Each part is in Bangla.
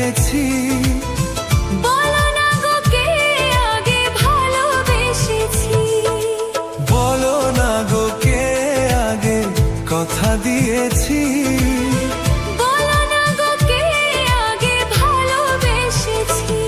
দিয়েছি। বলো না গো কে আগে ভালোবেসেছি, বলো না গো কে আগে কথা দিয়েছি। বলো না গো কে আগে ভালোবেসেছি।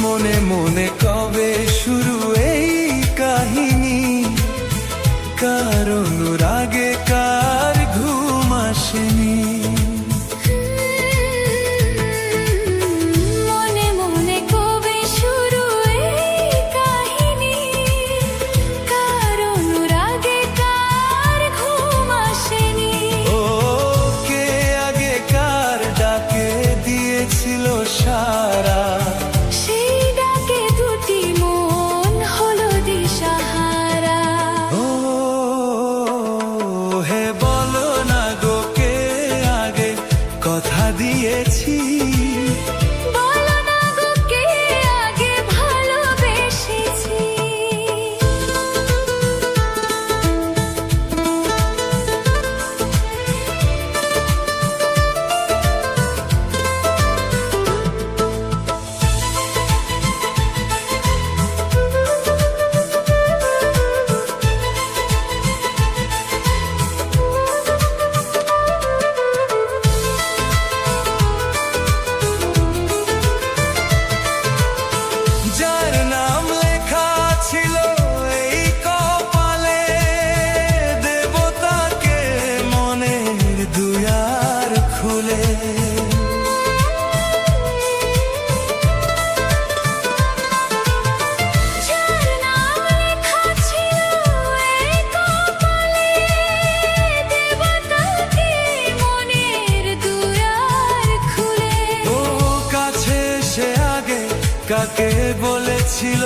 মনে মনে কবে শুরু এই কাহিনী, কার অনুরাগে কার ঘুম আসেনি। মনে মনে কবে শুরু এই কাহিনী, কার অনুরাগে কার ঘুম আসেনি। ও কে আগে কার ডাকে দিয়েছিল সারা, সেই ডাকে দুটি মন হলো দিশাহারা। ও হে বলো না গো কে আগে কথা দিয়েছি। বলো না গো কে আগে ভালোবেসেছি। যার নাম লেখা ছিল এই কপালে, দেবতাকে মনের দুয়ার খুলে। যার নাম লেখা ছিল এই কপালে, দেবতাকে মনের দুয়ার খুলে। ও কাছে সে আগে কাকে বলেছিল